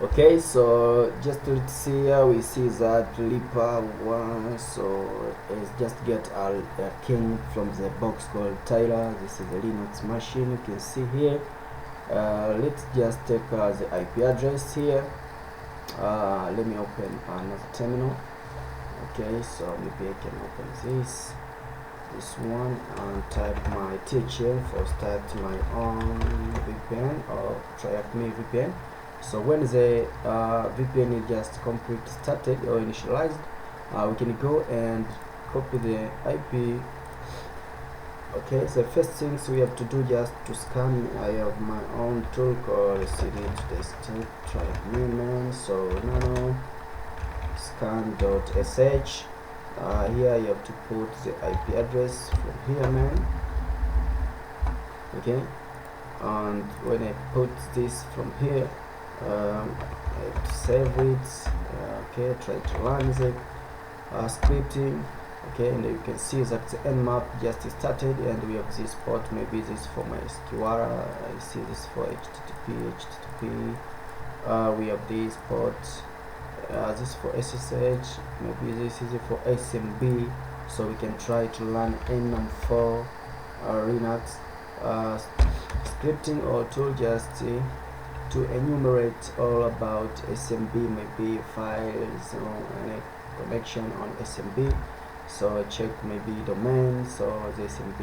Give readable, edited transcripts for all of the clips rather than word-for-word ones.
Okay, so just let's see here, we see that Reaper one, so let's just get a king from the box called Tyler. This is a Linux machine, you can see here. Let's just take the IP address here. Let me open another terminal. Okay, so maybe I can open this one and type my THM for start my own VPN or Tryhackme VPN. So when the VPN is just completely started or initialized, we can go and copy the IP. Okay, so first things we have to do just to scan. I have my own tool called cd to desktop Tryhackme, so nano scan.sh. Here you have to put the IP address from here, man. Okay, and when I put this from here, I have to save it. Okay, try to run the scripting. Okay, and you can see that the nmap just started, and we have this port. Maybe this for my SQR. I see this for HTTP. We have this port. This for SSH. Maybe this is for SMB. So we can try to run enum4 Linux scripting or tool just to enumerate all about SMB, maybe files or any connection on SMB. So check maybe domain, so the SMB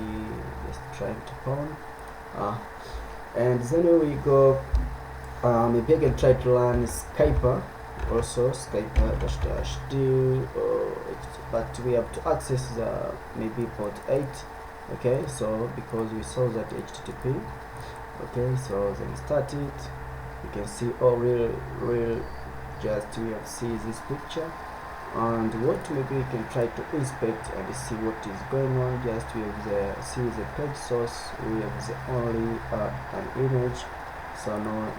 is trying to pawn, and then we go, maybe I can try to learn Skyper, also Skyper --d, but we have to access the maybe port 8. Okay, so because we saw that HTTP. Okay, so then start it. You can see all real just we have see this picture, and what maybe we can try to inspect and see what is going on. Just we have the see the page source, we have the only an image, so no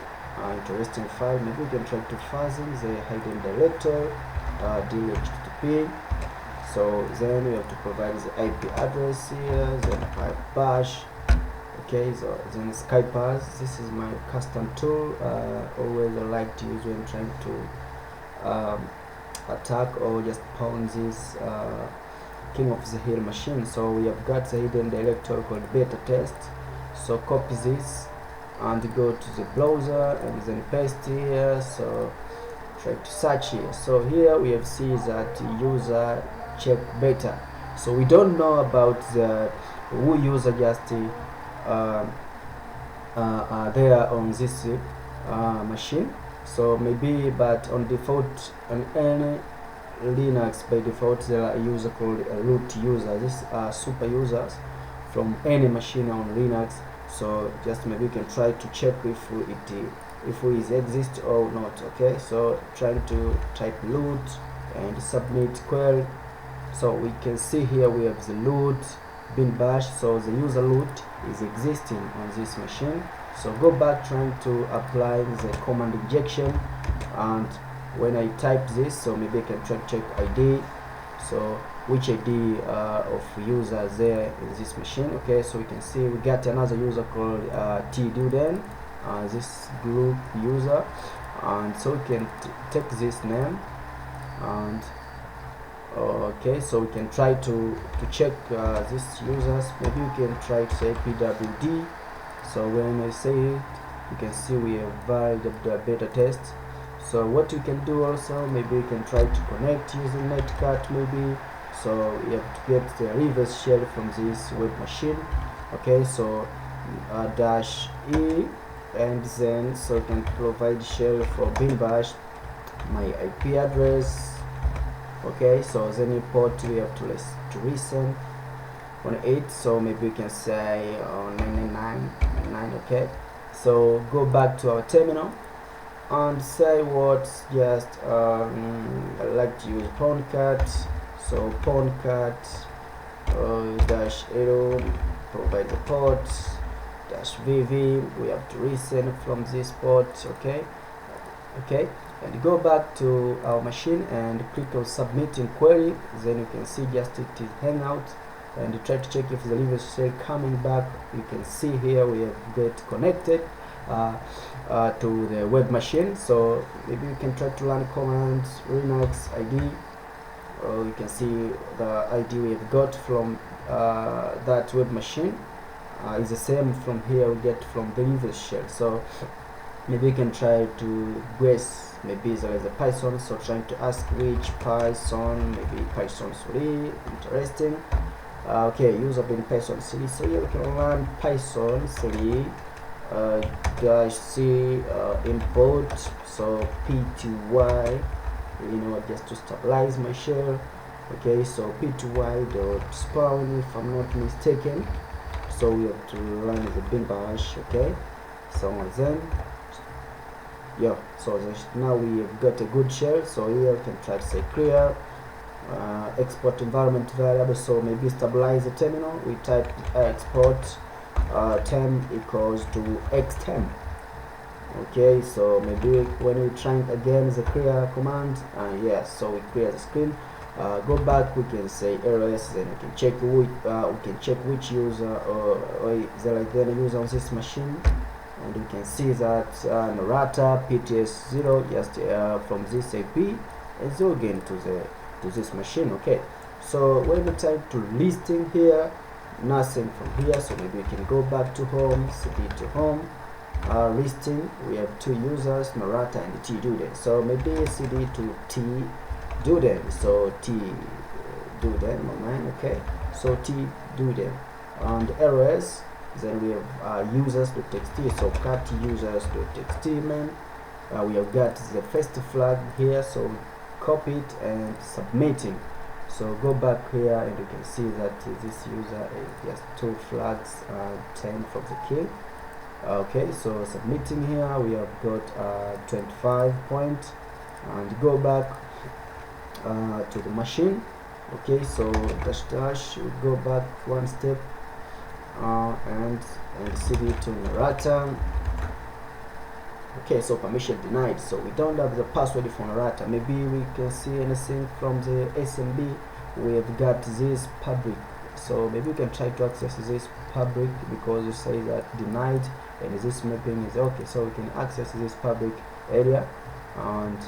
interesting file. Maybe we can try to fasten the hidden directory DHTTP. So then we have to provide the IP address here, then pipe bash. Okay, so then Skypers, this is my custom tool. Always I like to use when trying to attack or just pound this king of the hill machine. So we have got the hidden directory called beta test. So copy this and go to the browser and then paste here. So try to search here. So here we have seen that user check beta. So we don't know about the who user just there on this machine. So maybe, but on default on any Linux by default there are a user called a root user. These are super users from any machine on Linux. So just maybe you can try to check if it exists or not. Okay, so trying to type root and submit query. So we can see here we have the root bin bash, so the user root is existing on this machine. So go back trying to apply the command injection, and when I type this, so maybe I can try to check ID, so which ID of user there in this machine. Okay, so we can see we got another user called tduden, this group user, and so we can take this name, and okay, so we can try to check these users. Maybe we can try to say pwd. So when I say it, you can see we have valid the beta test. So what you can do also, maybe you can try to connect using netcat maybe. So you have to get the reverse shell from this web machine. Okay, so -e, and then so you can provide shell for bin bash, my IP address. Okay, so then import we have to listen on 8, so maybe we can say 999. Okay, so go back to our terminal and say what just I like to use poundcat. So poundcat -0, provide the port -vv. We have to listen from this port. Okay, and go back to our machine and click on submitting query. Then you can see just it is hang out, and you try to check if the reverse shell coming back. You can see here we have get connected, to the web machine. So maybe you can try to run command Linux ID. You can see the ID we have got from that web machine is the same from here we get from the reverse shell. So maybe you can try to guess, maybe there is a Python, so trying to ask which Python, maybe Python 3, interesting. Okay, user being Python 3, so here we can run Python 3 -c import, so pty, just to stabilize my shell. Okay, so pty.spawn, if I'm not mistaken. So we have to run the bin bash. Okay, so then so now we have got a good shell. So here we can try to say clear export environment variable, so maybe stabilize the terminal. We type export temp equals to xtemp. Okay, so maybe when we try again the clear command, so we clear the screen. Go back, we can say ls, then we can check which user or there is any user on this machine, and we can see that narrator pts0 just from this ip is again to this machine. Okay, so when we type to listing here, nothing from here, so maybe we can go back to home, cd to home, listing, we have two users, narrator and t duden. So maybe cd to t duden, so t duden, okay, so t duden, and ls, then we have users.txt, so cat users.txt man. We have got the first flag here, so copy it and submitting. So go back here and you can see that this user is just 2 flags, 10 from the key. Okay, so submitting here, we have got 25 points, and go back to the machine. Okay, so dash we go back one step and cd to narrator. Okay, so permission denied, so we don't have the password for narrator. Maybe we can see anything from the SMB. We have got this public, so maybe we can try to access this public because you say that denied and this mapping is okay. So we can access this public area and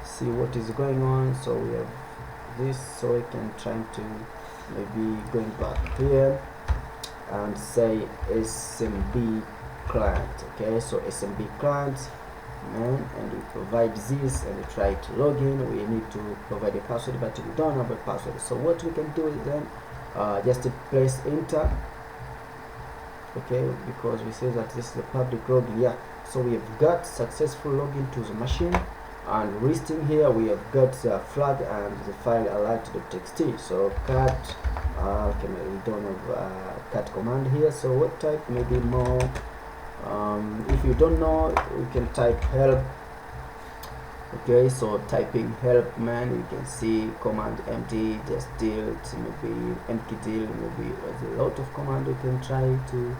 see what is going on. So we have this, so we can try to maybe going back here and say SMB client. Okay, so SMB client, and we provide this and we try to log in. We need to provide a password, but we don't have a password. So what we can do is then just to press enter. Okay, because we say that this is the public login. So we have got successful login to the machine, and listing here we have got the flag and the file alert.txt. So cat okay, we don't have cat command here, so what type, maybe more. If you don't know, we can type help. Okay, so typing help man, you can see command empty, just delete, maybe empty deal, maybe there's a lot of command you can try to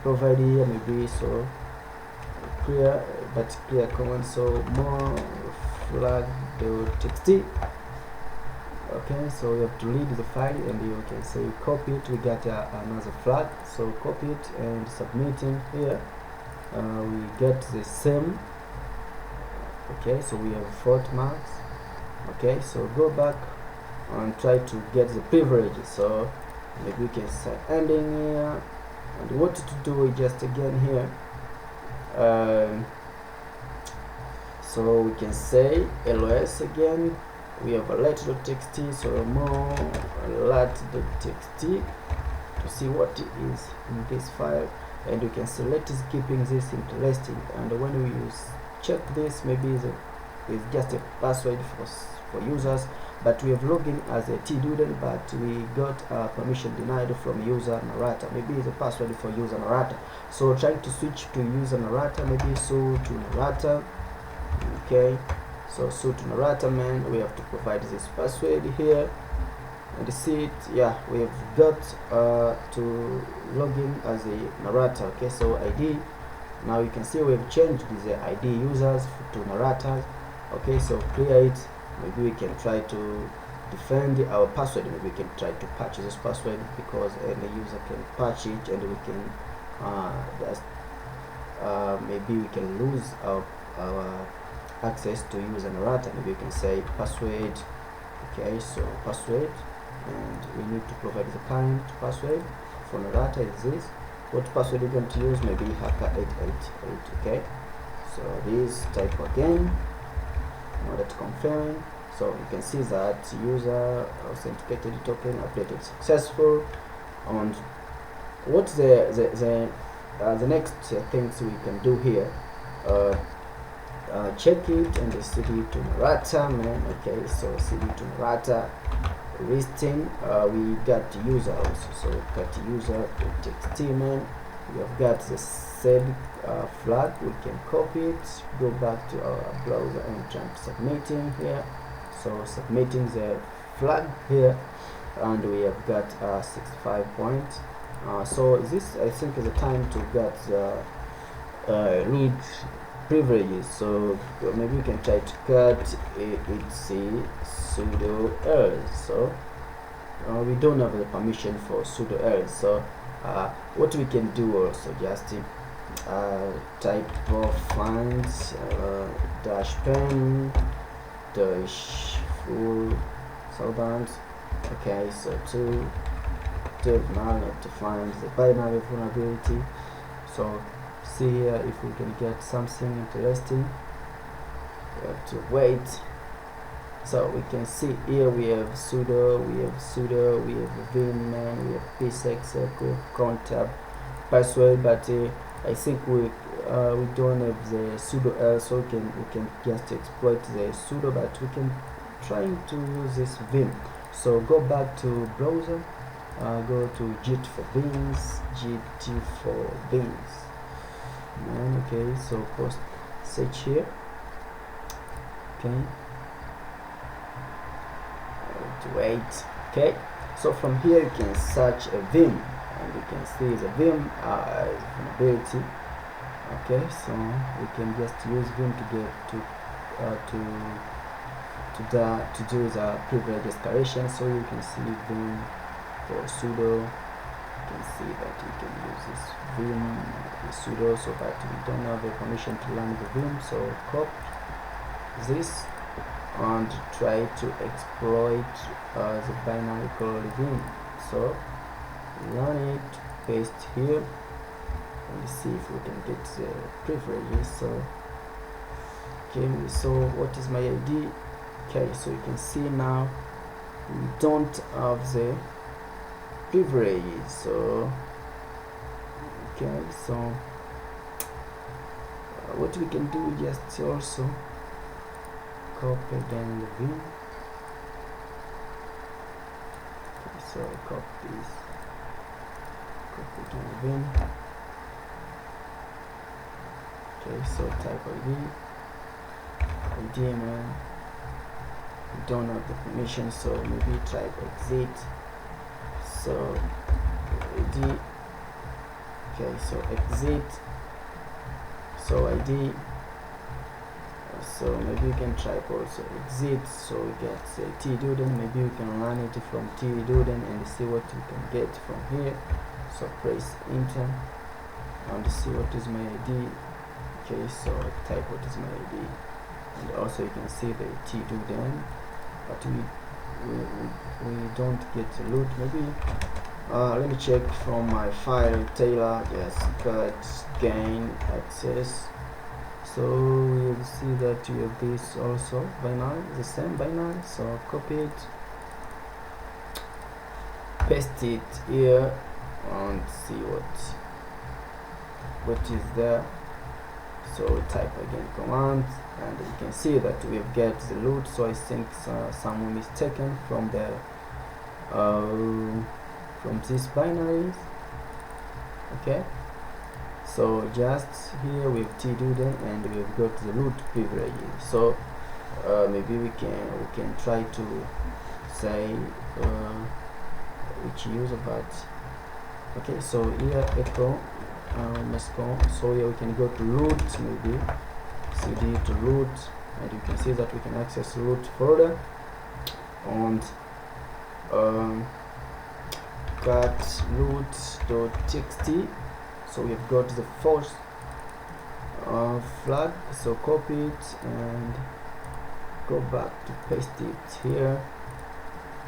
provide here, maybe. So clear, but clear command, so more flag.txt. Okay, so we have to read the file and you can say copy it. We got another flag, so copy it and submitting here. We get the same. Okay, so we have 4 marks. Okay, so go back and try to get the privileges. So maybe we can start ending here, and what to do is just again here. So we can say ls again. We have alert.txt, so more alert.txt to see what is in this file, and you can select is keeping this interesting. And when we check this, maybe it's just a password for users, but we have logged in as a tduden, but we got permission denied from user narrator. Maybe it's a password for user narrator, so trying to switch to user narrator, maybe so to narrator. Okay, so to narrator man, we have to provide this password here and see it. We have got to log in as a narrator. Okay, so ID, now you can see we have changed the ID users to narrators. Okay, so clear it. Maybe we can try to defend our password. Maybe we can try to patch this password, because the user can patch it, and we can just maybe we can lose our access to use an errata. Maybe we can say password. Okay, so password, and we need to provide the current password for an errata is this. What password are you going to use? Maybe hacker888. Okay, so this type again in order to confirm. So you can see that user authenticated token updated successful. And what's the next things we can do here? Check it and the cd to errata, man. Okay, so cd to errata listing. We got user also, so we got user txt, man. We have got the said flag. We can copy it, go back to our browser and try to submitting here. So submitting the flag here, and we have got 65 points. So this, I think, is the time to get the root privileges. So maybe we can try to cut etc sudo errors. So we don't have the permission for sudo errors. So what we can do also, just type of find dash pen dash full servant. Okay, so to now to find the binary vulnerability. So see here if we can get something interesting. We have to wait. So we can see here we have sudo, we have vim, man, we have psexec, we have contab password, but I think we don't have the sudo else, so we can just exploit the sudo, but we can try to use this vim. So go back to browser, go to git for beans, man. Okay, so post search here. Okay, wait. Okay, so from here you can search a vim, and you can see the vim vulnerability. Okay, so we can just use vim to get to do the privilege escalation. So you can see vim for sudo. You can see that we can use this vim sudo, so that we don't have a permission to run the vim. So copy this and try to exploit the binary called vim. So run it, paste here, and see if we can get the privileges. So okay, so what is my ID? Okay, so you can see now we don't have the privileges. So okay, so what we can do, just also copy again the vim. Okay, so copy this, copy again the vim. Okay, so type ID, man. We don't have the permission, so maybe type exit. So ID. Okay, so exit. So ID. So maybe you can type also exit. So we get tduden. Maybe we can run it from tduden and see what we can get from here. So press enter and see what is my ID. Okay, so type what is my ID, and also you can see the tduden, but we don't get the loot. Maybe let me check from my file Taylor. Yes, cut gain access. So we'll see that you have this also binary, the same binary. So copy it, paste it here, and see what is there. So type again command, and you can see that we have get the loot. So I think some mistaken from the from these binaries. Okay, so just here we have tduden and we have got the loot privileges. So maybe we can try to say which user, but okay, so here echo let's go. So here we can go to root, maybe cd to root, and you can see that we can access root folder and cut root.txt. So we've got the first flag, so copy it and go back to paste it here.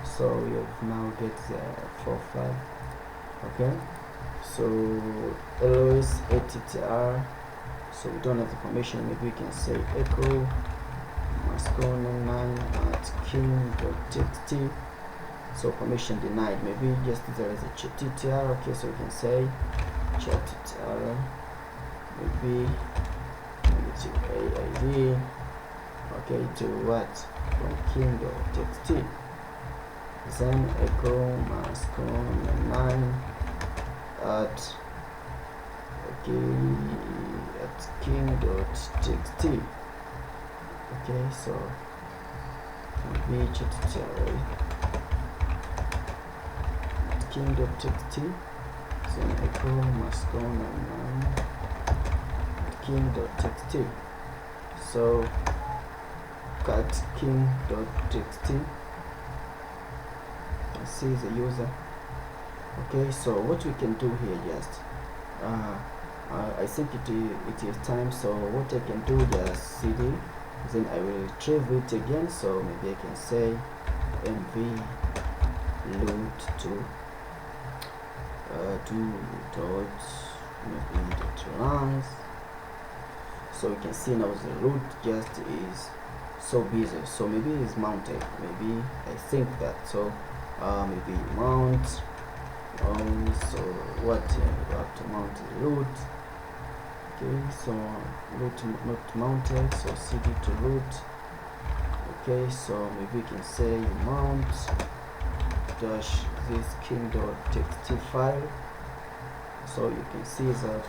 So we have now get the for flag. Okay, so ls attr, so we don't have the permission. Maybe we can say echo mascon9 at king.txt, so permission denied. Maybe just there is a chatTR. Okay, so we can say chatTR, maybe to AID, okay, to what, from king.txt, then echo mascon9 at, okay, at king.txt. Okay, so maybe chatTR at king.txt, then echo mascon9 king.txt, so cut king.txt, see the user. Okay, so what we can do here, just I think it is time, so what I can do, just cd, then I will retrieve it again. So maybe I can say mv load to dot maybe dot runs. So you can see now the root just is so busy, so maybe it's mounted, maybe I think that. So maybe mount so what, you have to mount the root. Okay, so root not mounted, so cd to root. Okay, so maybe we can say mount dash this king.txt file. So you can see that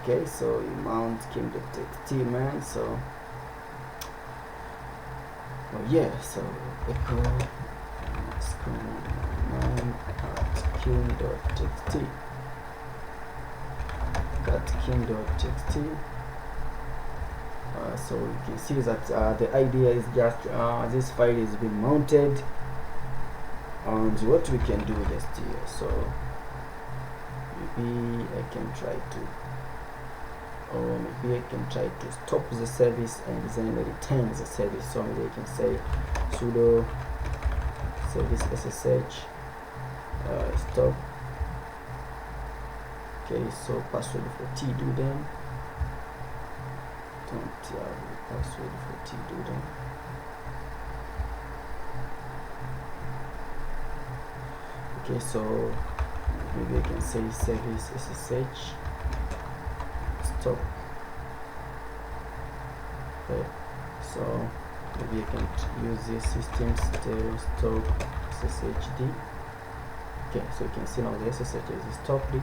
okay, so you mount king.txt, man. So yeah, so echo mascon9 at king.txt, cut king.txt. So you can see that the idea is just this file is being mounted, and what we can do just here, so maybe I can try to, or maybe I can try to stop the service and then return the service. So maybe I can say sudo service ssh stop. Okay, so password for tdoodle, don't have password for tdoodle. Okay, so maybe I can say service ssh stop. Okay, so maybe I can use this system still stop sshd. Okay, so you can see now the ssh is stopped.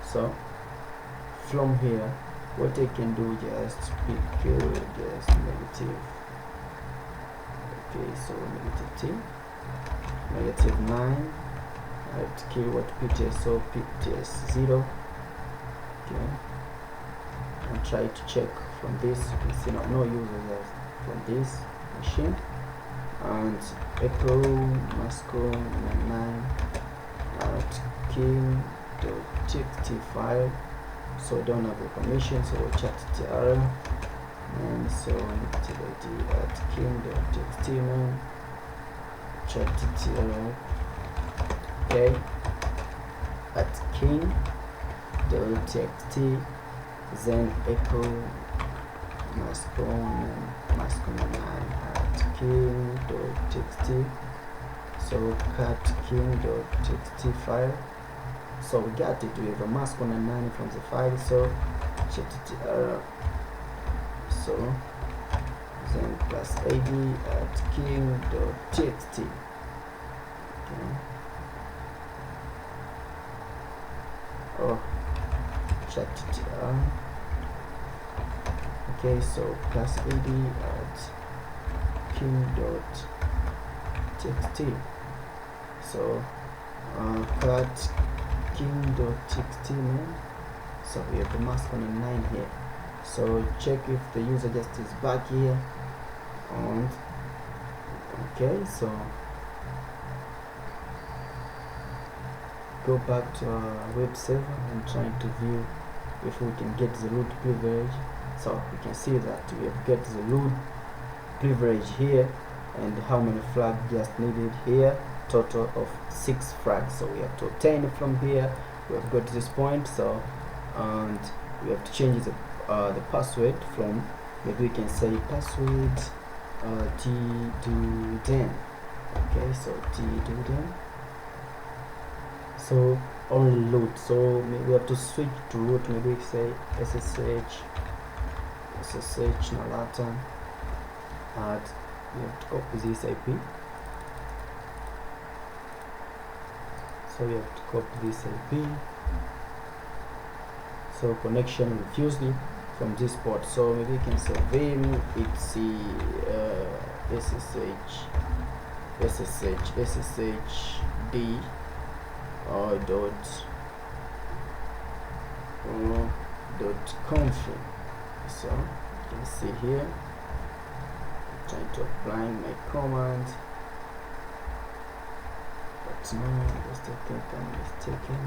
So from here, what I can do, just pick just negative. Okay, so -9. I have to kill what pts, so pts 0. Okay, and try to check from this. You can see now no users from this machine, and echo mascon9 at king.txt file. So don't have a permission, so chatTR, and so activity at king.txt, man, chatTR. Okay, at king.txt, then echo mascon9 at king.txt, so cut king.txt file. So we got it, we have a mascon9 from the file, so chatTR, so then plus ad at king.txt. Okay. Oh, chatTR. Okay, so plus ad at king.txt, so cut king.txt, man. So we have the mascon9 here. So check if the user just is back here, and okay, so go back to our web server and trying to view if we can get the root privilege. So we can see that we have get the root privilege here, and how many flags just needed here, total of 6 flags. So we have to obtain from here. We have got this point, so and we have to change the password from, maybe we can say password t to 10. Okay, so t to 10. So only root, so we have to switch to root. Maybe we say ssh nalata, and we have to copy this IP. So we have to copy this IP. So connection refused from this port. So maybe we can say vim it's sshd dot config. So you can see here, I'm trying to apply my command, but no, just I think I'm mistaken.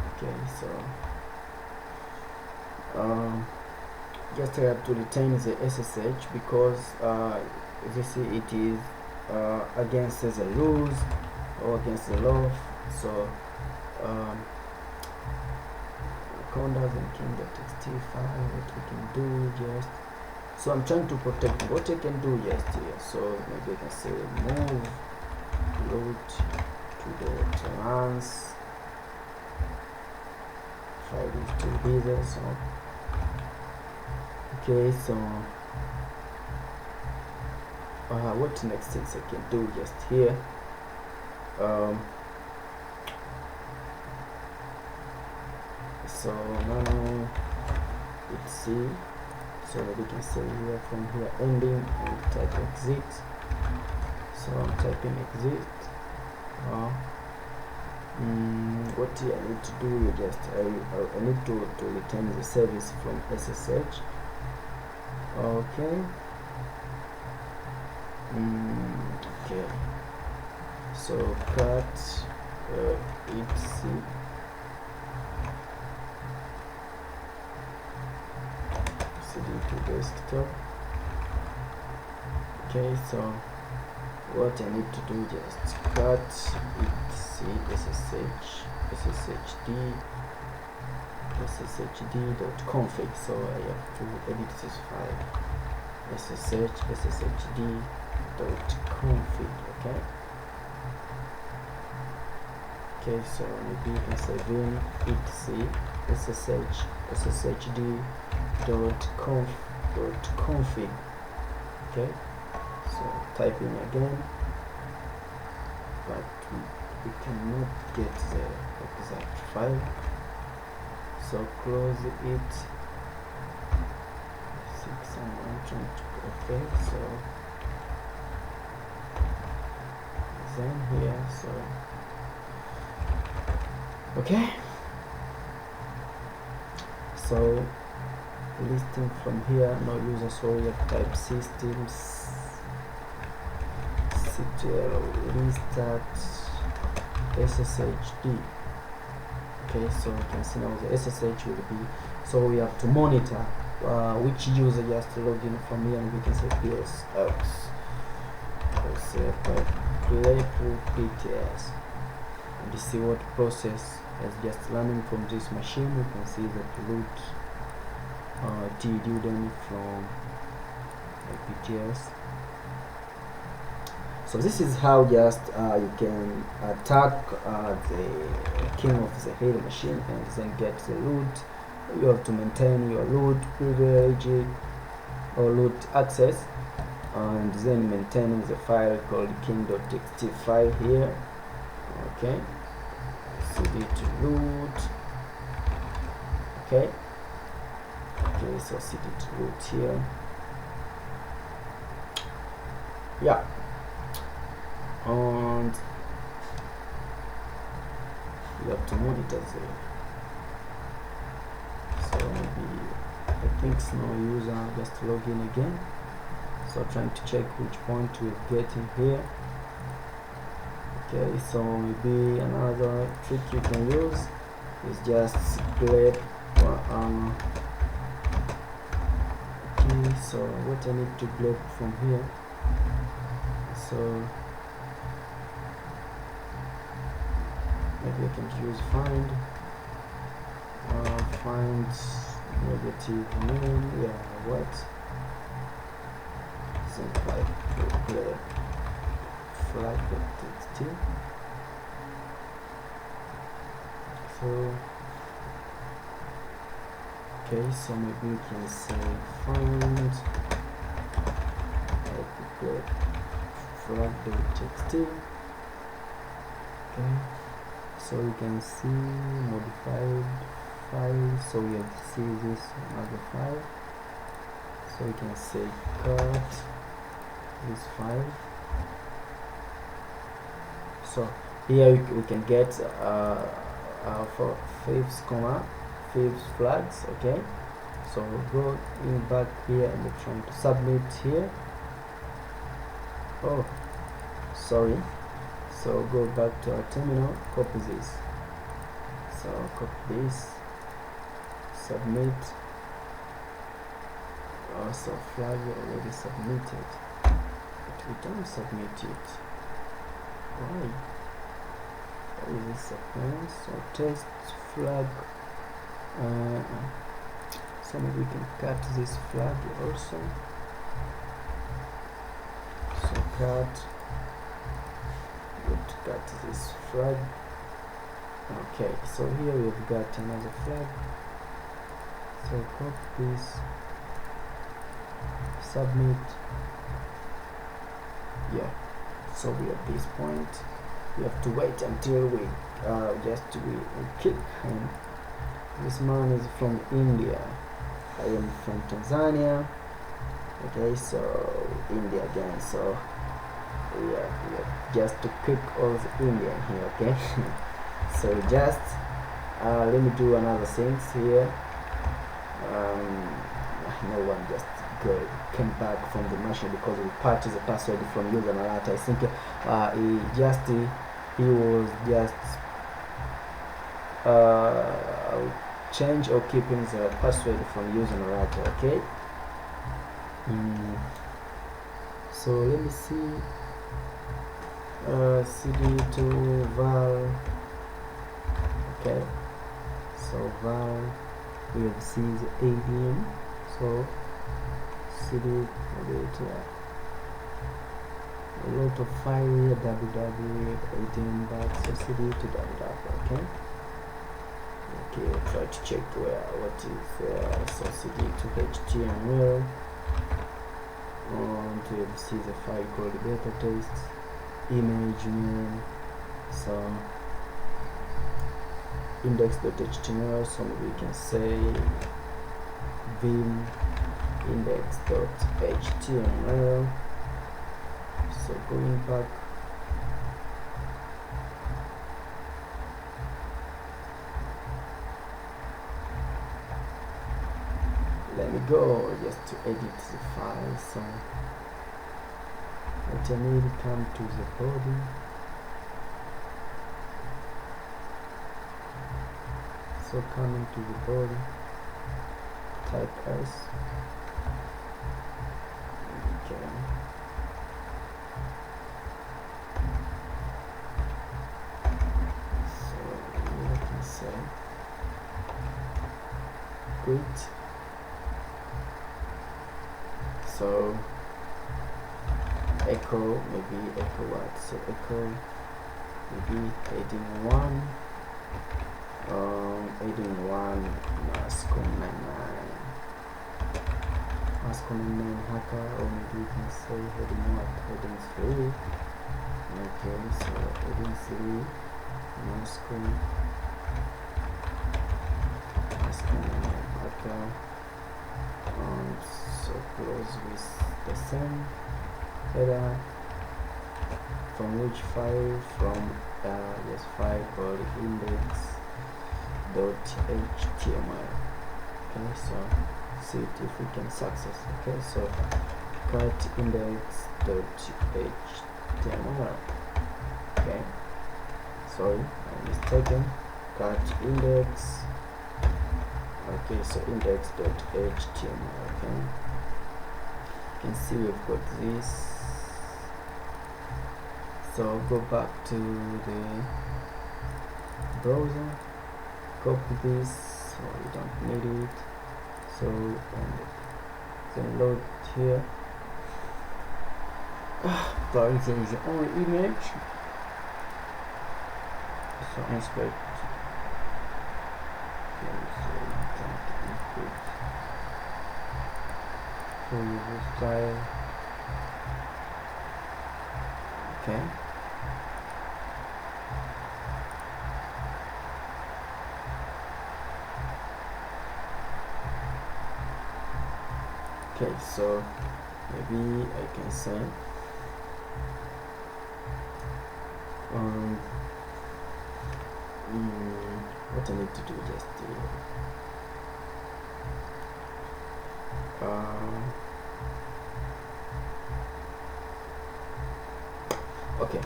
Okay, so just I have to retain the SSH because you see it is against the rules or against the law. So condas and king.txt file, what we can do just, so I'm trying to protect what I can do just here. So maybe I can say move root to the trans file is too busy. So okay, so what next things I can do just here, so now let's see. So we can say here from here ending and type exit. So I'm typing exit. What I need to do, just I need to return the service from SSH. Okay. Okay. So cut etc cd to desktop. Okay, so what I need to do, just cut sshd.config. so I have to edit this file, sshd.config. Okay, so maybe you can say vim sshd.config. Okay, so typing again, but we cannot get the exact file, so close it. Okay, so then here, so okay, so listing from here, no user, so we have type systems ctl restart sshd. Okay, so you can see now the SSH will be, so we have to monitor which user just logged in from here, and we can say ps play details and see what process is just running from this machine. We can see that root tduden from pts. So this is how just you can attack the king of the hill machine and then get the root. You have to maintain your root privilege or root access, and then maintaining the file called king.txt file here. Okay, cd to root. Okay, so cd to root here. Yeah, and you have to monitor the, so maybe I think no user just log in again. So trying to check which point we're getting here. Okay, so maybe another trick you can use is just grep okay, so what I need to grep from here, so maybe I can use find negative name, yeah, what isn't like grep flag.txt. So okay, so maybe we can say find grep flag.txt. okay, so you can see modified file, so you have to see this another file, so you can say cut this file. So here we can get for fifth flags. Okay, so we'll go in back here and we're trying to submit here. Oh, sorry. So go back to our terminal, copy this. So copy this, submit. Also flag already submitted, but we don't submit it. Why? What is this occurrence? So test flag. So maybe we can cut this flag also. So cut this flag. Okay, so here we've got another flag. So copy this, submit. Yeah, so we at this point we have to wait until we click him. This man is from India, I am from Tanzania. Okay, so India again, so we have just to click all the Indian here. Okay. So just let me do another things here. No one just came back from the machine because we purchased the password from user alert. I think he was just change or keeping the password from user alert. Okay. So let me see. cd to val. Okay, so val, we have seen the ADM, so cd a lot of file here, www 18 back, so cd to www. Okay, I'll try to check what is so cd to html, and we have see the file called beta test image name, so index.html, so we can say vim index.html. So going back, let me go just to edit the file. So what I need, come to the body, so coming to the body, type s. Okay, so I can say quit. So echo, maybe echo what? So echo maybe heading 1, heading 1 mask99 hacker, or maybe you can say heading what? Heading 3. Okay, so heading 3 mask99 hacker, and so close with the same header. From which file? From this file called index.html. Okay, so see it if we can success. Okay, so cut index.html. Okay. sorry, I'm mistaken. Cut index. Okay, so index.html. Okay, you can see we've got this. So go back to the browser, copy this, so you don't need it. So then load here. But there is the only image. So inspect. Okay, so you can inspect for your style. Okay. Okay, so maybe I can say what I need to do just okay,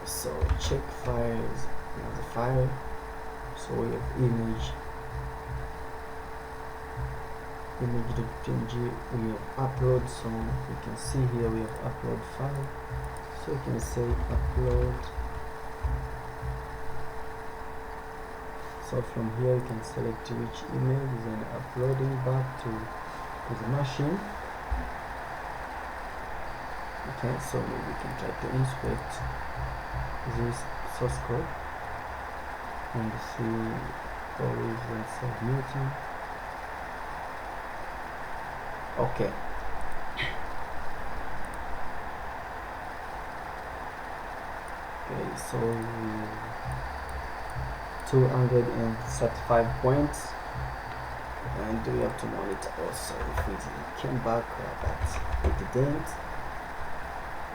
so check files, another file, so we have image.png, we have upload, so you can see here we have upload file, so you can say upload. So from here you can select which image, then uploading back to the machine. Okay, so maybe we can try to inspect this source code and see always when submitting. Okay. Okay, so 235 points, and we have to monitor also if it came back, but it didn't.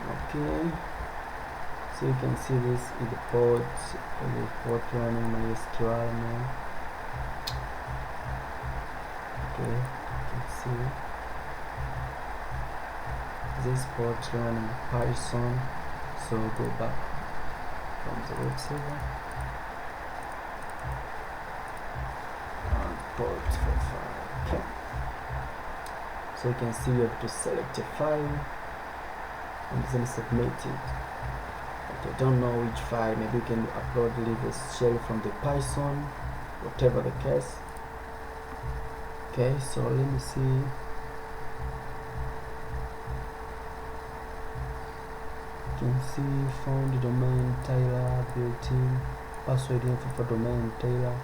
Okay, so you can see this in the port running MySQL now. Okay, you can see this port running Python. So go back from the web server and port for file. Okay, so you can see you have to select a file and then submit it. But I don't know which file. Maybe you can upload the shell from the Python, whatever the case. Okay, so let me see. You can see found domain Tyler, built-in password info for domain Tyler,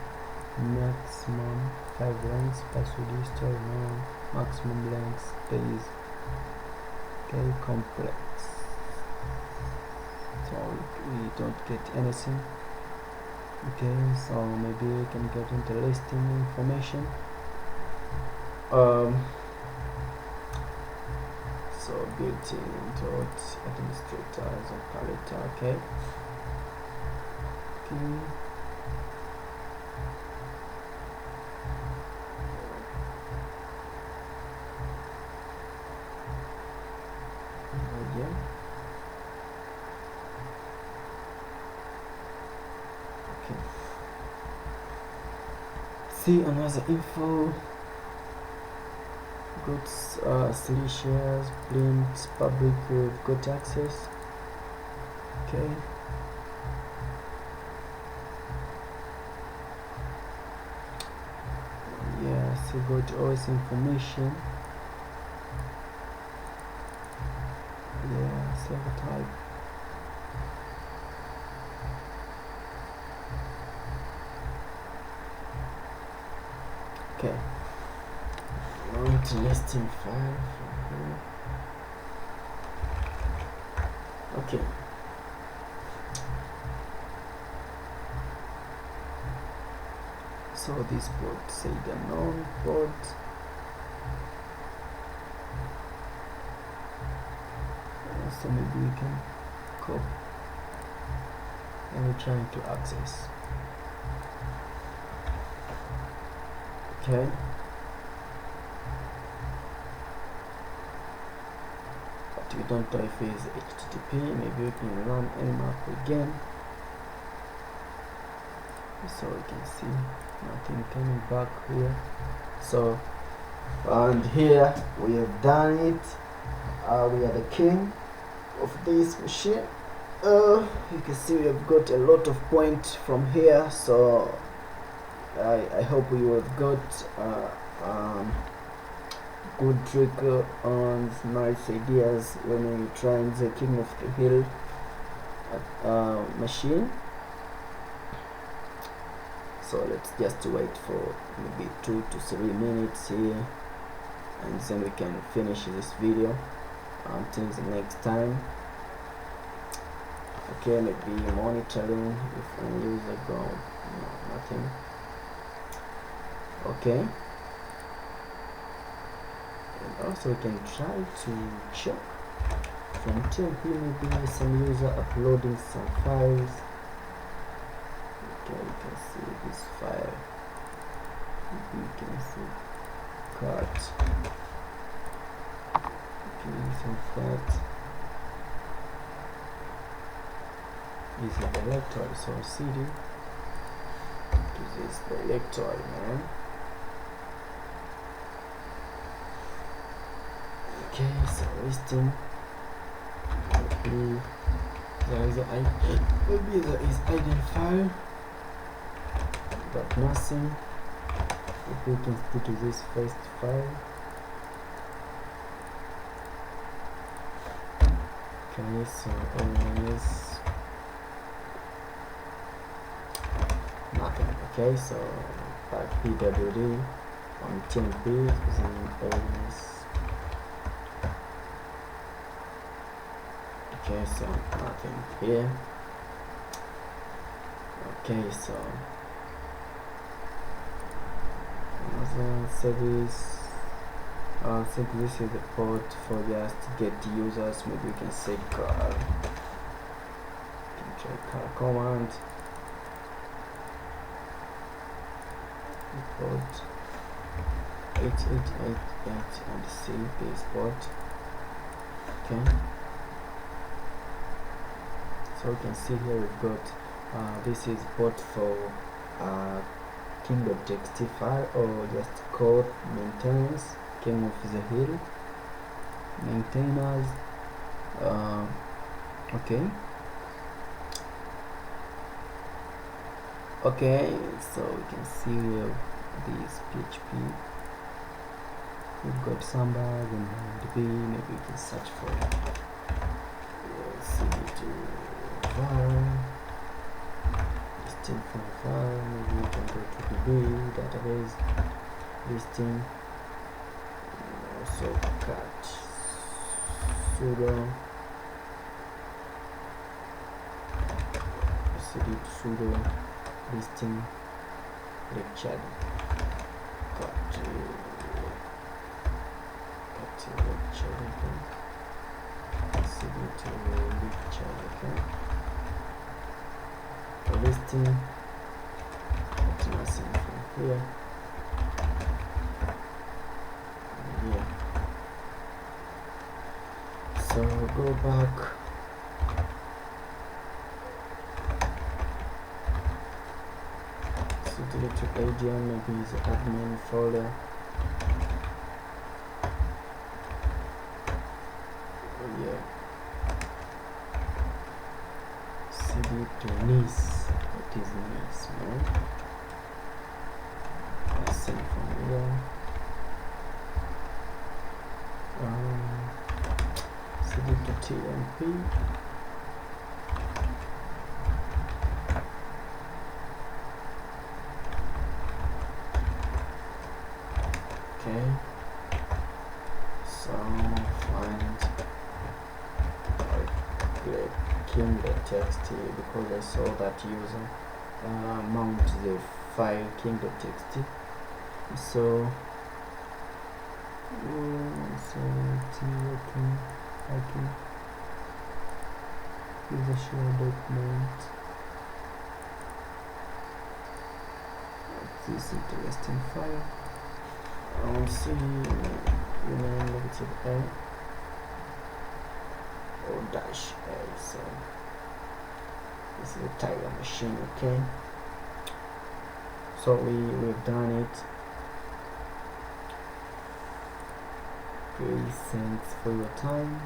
maximum 5 lengths, password history known, maximum length space. Okay, complex. So we don't get anything. Okay, so maybe we can get into listing information. So built-in dot administrators and palette. Okay. Yeah. Okay. See another info. Goods, shares, print, public, we've got access. Okay. Yeah, so got always information. Yeah, server type. Okay. To listing file from here. Okay. So this port say the known port. So maybe we can copy and we're trying to access. Okay. but we don't know if it's HTTP. Maybe we can run nmap again, so we can see nothing coming back here. So, and here we have done it. We are the king of this machine. You can see we have got a lot of points from here, so I hope you have got good trick on nice ideas when you try the king of the hill machine. So let's just wait for maybe 2 to 3 minutes here, and then we can finish this video. Until the next time. Okay, maybe monitoring if any user go, no, nothing. Okay, and also we can try to check from TMP, maybe some user uploading some files. Okay, you can see this file, maybe you can see cut. Some cut is a directory, so cd this is the directory, man. Okay, so listing, maybe there is maybe there is hidden file, but nothing. If we can put this first file. Okay, so always nothing. Okay, so back pwd on TMP using always. Okay, so nothing here. Okay, so another service. I think this is the port for just get users. Maybe you can say car. You can try car command. Port 8888 and see this port. Okay. So you can see here we've got this is port for king.txt file, or just code maintenance. King of the hill maintainers. Okay, so we can see we have this PHP. We've got Samba and B. Maybe we can search for cd to var listing from var. Maybe we can go to DB database listing. Also cat sudo cd sudo listing lecture cat lecture cd to lecture. Okay, listing nothing from here. So go back. So delete to ADM, maybe the admin folder. Oh yeah. CD to Nice. What is Nice, man? Nothing from here. CD to TMP. Okay, so find king.txt because I saw that user mount the file king.txt. So I can use a share document. This interesting file. I'll see negative A. dash a. So this is a Tyler machine. Okay, so we've done it. Okay, thanks for your time.